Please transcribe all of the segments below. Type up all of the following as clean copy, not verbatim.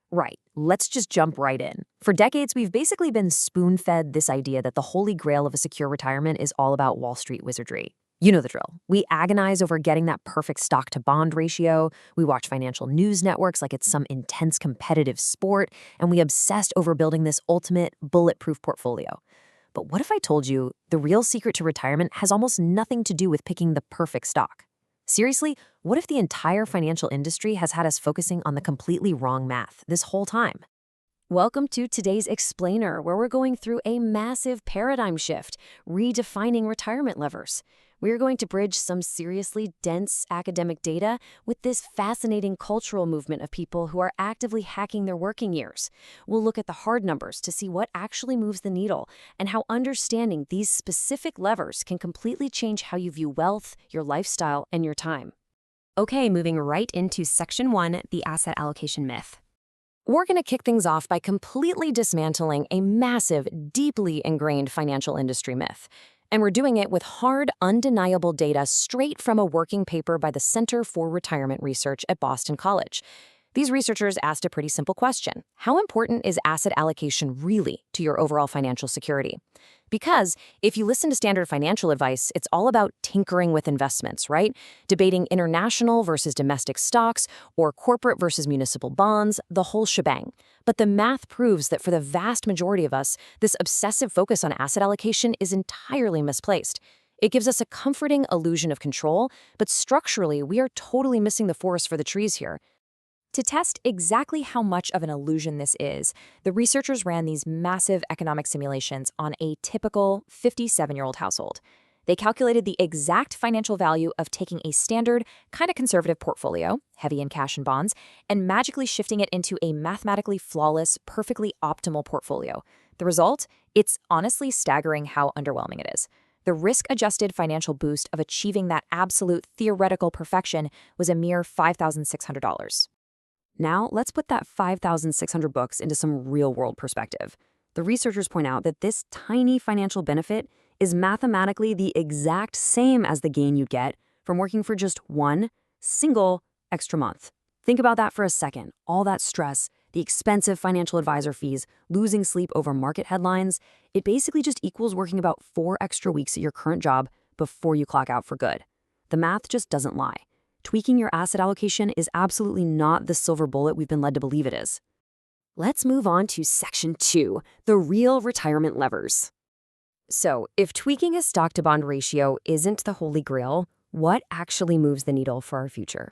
Right, let's just jump right in. For decades, we've basically been spoon-fed this idea that the holy grail of a secure retirement is all about Wall Street wizardry. You know the drill. We agonize over getting that perfect stock to bond ratio, we watch financial news networks like it's some intense competitive sport, and we obsessed over building this ultimate bulletproof portfolio. But what if I told you the real secret to retirement has almost nothing to do with picking the perfect stock? Seriously, what if the entire financial industry has had us focusing on the completely wrong math this whole time? Welcome to today's Explainer, where we're going through a massive paradigm shift, redefining retirement levers. We're going to bridge some seriously dense academic data with this fascinating cultural movement of people who are actively hacking their working years. We'll look at the hard numbers to see what actually moves the needle and how understanding these specific levers can completely change how you view wealth, your lifestyle, and your time. Okay, moving right into Section 1, the asset allocation myth. We're going to kick things off by completely dismantling a massive, deeply ingrained financial industry myth. And we're doing it with hard, undeniable data straight from a working paper by the Center for Retirement Research at Boston College. These researchers asked a pretty simple question. How important is asset allocation really to your overall financial security? Because if you listen to standard financial advice, it's all about tinkering with investments, right? Debating international versus domestic stocks or corporate versus municipal bonds, the whole shebang. But the math proves that for the vast majority of us, this obsessive focus on asset allocation is entirely misplaced. It gives us a comforting illusion of control, but structurally, we are totally missing the forest for the trees here. To test exactly how much of an illusion this is, the researchers ran these massive economic simulations on a typical 57-year-old household. They calculated the exact financial value of taking a standard, kind of conservative portfolio, heavy in cash and bonds, and magically shifting it into a mathematically flawless, perfectly optimal portfolio. The result? It's honestly staggering how underwhelming it is. The risk-adjusted financial boost of achieving that absolute theoretical perfection was a mere $5,600. Now, let's put that 5,600 bucks into some real-world perspective. The researchers point out that this tiny financial benefit is mathematically the exact same as the gain you'd get from working for just one single extra month. Think about that for a second. All that stress, the expensive financial advisor fees, losing sleep over market headlines, it basically just equals working about 4 extra weeks at your current job before you clock out for good. The math just doesn't lie. Tweaking your asset allocation is absolutely not the silver bullet we've been led to believe it is. Let's move on to Section 2, the real retirement levers. So, if tweaking a stock-to-bond ratio isn't the holy grail, what actually moves the needle for our future?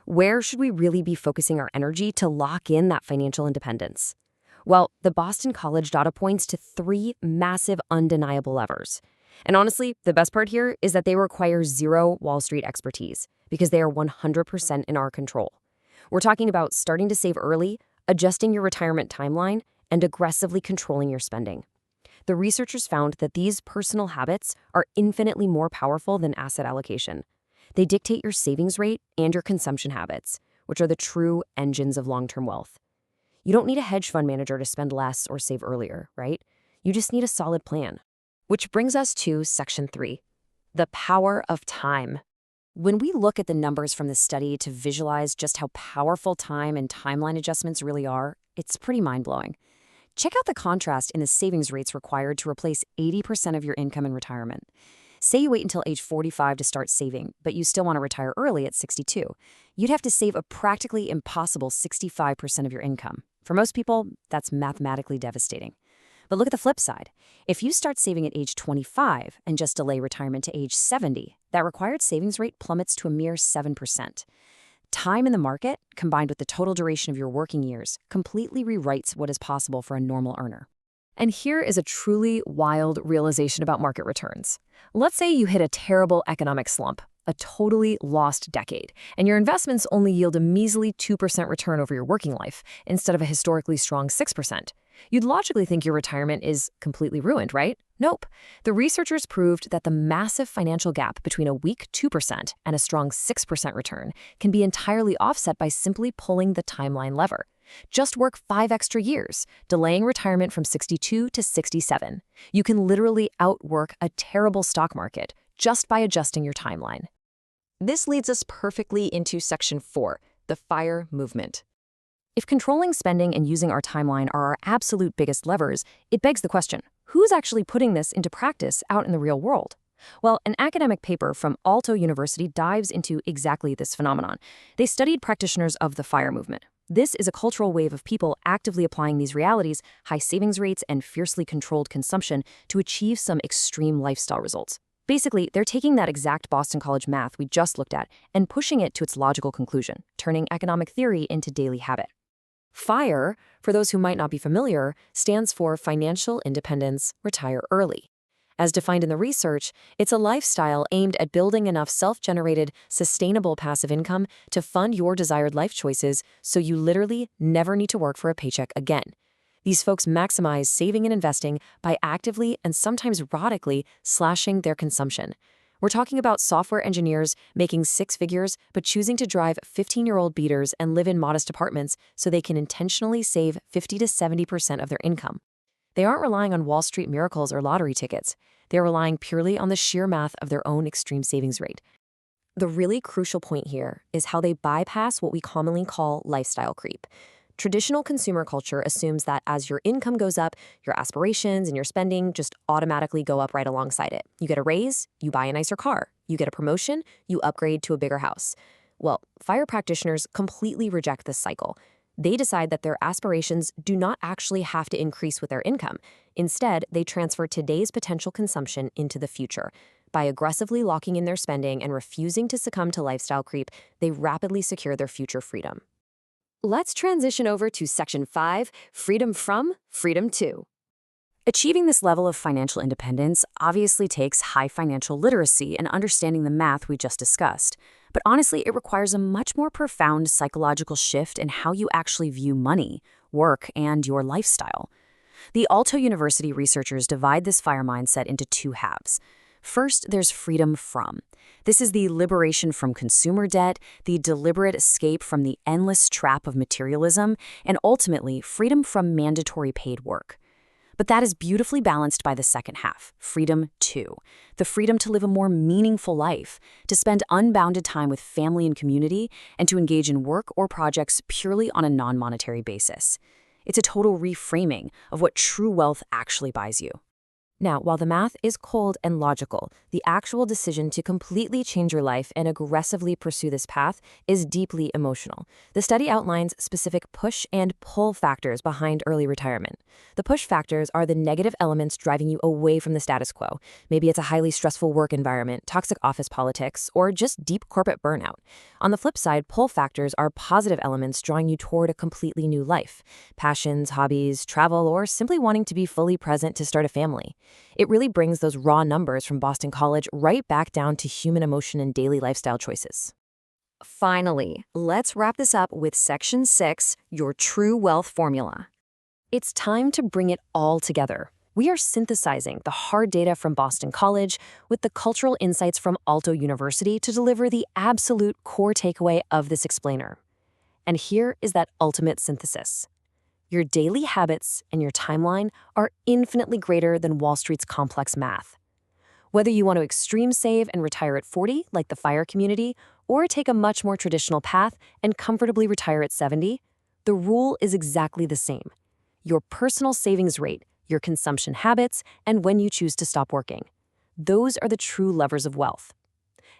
Where should we really be focusing our energy to lock in that financial independence? Well, the Boston College data points to 3 massive undeniable levers. And honestly, the best part here is that they require zero Wall Street expertise because they are 100% in our control. We're talking about starting to save early, adjusting your retirement timeline, and aggressively controlling your spending. The researchers found that these personal habits are infinitely more powerful than asset allocation. They dictate your savings rate and your consumption habits, which are the true engines of long-term wealth. You don't need a hedge fund manager to spend less or save earlier, right? You just need a solid plan. Which brings us to Section 3, the power of time. When we look at the numbers from this study to visualize just how powerful time and timeline adjustments really are, it's pretty mind-blowing. Check out the contrast in the savings rates required to replace 80% of your income in retirement. Say you wait until age 45 to start saving, but you still want to retire early at 62. You'd have to save a practically impossible 65% of your income. For most people, that's mathematically devastating. But look at the flip side. If you start saving at age 25 and just delay retirement to age 70, that required savings rate plummets to a mere 7%. Time in the market, combined with the total duration of your working years, completely rewrites what is possible for a normal earner. And here is a truly wild realization about market returns. Let's say you hit a terrible economic slump, a totally lost decade, and your investments only yield a measly 2% return over your working life instead of a historically strong 6%. You'd logically think your retirement is completely ruined, right? Nope. The researchers proved that the massive financial gap between a weak 2% and a strong 6% return can be entirely offset by simply pulling the timeline lever. Just work 5 extra years, delaying retirement from 62 to 67. You can literally outwork a terrible stock market just by adjusting your timeline. This leads us perfectly into Section 4, the FIRE movement. If controlling spending and using our timeline are our absolute biggest levers, it begs the question, who's actually putting this into practice out in the real world? Well, an academic paper from Aalto University dives into exactly this phenomenon. They studied practitioners of the FIRE movement. This is a cultural wave of people actively applying these realities, high savings rates, and fiercely controlled consumption to achieve some extreme lifestyle results. Basically, they're taking that exact Boston College math we just looked at and pushing it to its logical conclusion, turning economic theory into daily habit. FIRE, for those who might not be familiar, stands for Financial Independence, Retire Early. As defined in the research, it's a lifestyle aimed at building enough self-generated, sustainable passive income to fund your desired life choices so you literally never need to work for a paycheck again. These folks maximize saving and investing by actively and sometimes radically slashing their consumption. We're talking about software engineers making six figures but choosing to drive 15-year-old beaters and live in modest apartments so they can intentionally save 50 to 70% of their income. They aren't relying on Wall Street miracles or lottery tickets. They're relying purely on the sheer math of their own extreme savings rate. The really crucial point here is how they bypass what we commonly call lifestyle creep. Traditional consumer culture assumes that as your income goes up, your aspirations and your spending just automatically go up right alongside it. You get a raise, you buy a nicer car. You get a promotion, you upgrade to a bigger house. Well, FIRE practitioners completely reject this cycle. They decide that their aspirations do not actually have to increase with their income. Instead, they transfer today's potential consumption into the future. By aggressively locking in their spending and refusing to succumb to lifestyle creep, they rapidly secure their future freedom. Let's transition over to Section 5, Freedom from, Freedom to. Achieving this level of financial independence obviously takes high financial literacy and understanding the math we just discussed. But honestly, it requires a much more profound psychological shift in how you actually view money, work, and your lifestyle. The Aalto University researchers divide this FIRE mindset into two halves. First, there's freedom from. This is the liberation from consumer debt, the deliberate escape from the endless trap of materialism, and ultimately, freedom from mandatory paid work. But that is beautifully balanced by the second half, freedom to. The freedom to live a more meaningful life, to spend unbounded time with family and community, and to engage in work or projects purely on a non-monetary basis. It's a total reframing of what true wealth actually buys you. Now, while the math is cold and logical, the actual decision to completely change your life and aggressively pursue this path is deeply emotional. The study outlines specific push and pull factors behind early retirement. The push factors are the negative elements driving you away from the status quo. Maybe it's a highly stressful work environment, toxic office politics, or just deep corporate burnout. On the flip side, pull factors are positive elements drawing you toward a completely new life. Passions, hobbies, travel, or simply wanting to be fully present to start a family. It really brings those raw numbers from Boston College right back down to human emotion and daily lifestyle choices. Finally, let's wrap this up with Section 6, your true wealth formula. It's time to bring it all together. We are synthesizing the hard data from Boston College with the cultural insights from Aalto University to deliver the absolute core takeaway of this explainer. And here is that ultimate synthesis. Your daily habits and your timeline are infinitely greater than Wall Street's complex math. Whether you want to extreme save and retire at 40, like the FIRE community, or take a much more traditional path and comfortably retire at 70, the rule is exactly the same. Your personal savings rate, your consumption habits, and when you choose to stop working. Those are the true levers of wealth.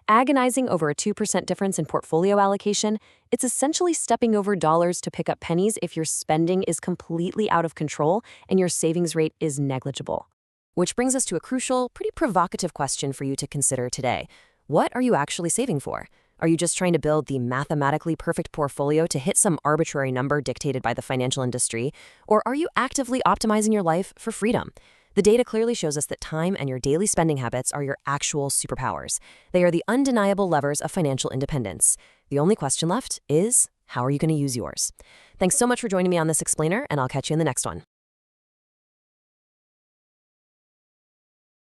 Agonizing over a 2% difference in portfolio allocation, it's essentially stepping over dollars to pick up pennies if your spending is completely out of control and your savings rate is negligible. Which brings us to a crucial, pretty provocative question for you to consider today. What are you actually saving for? Are you just trying to build the mathematically perfect portfolio to hit some arbitrary number dictated by the financial industry? Or are you actively optimizing your life for freedom? The data clearly shows us that time and your daily spending habits are your actual superpowers. They are the undeniable levers of financial independence. The only question left is, how are you going to use yours? Thanks so much for joining me on this explainer, and I'll catch you in the next one.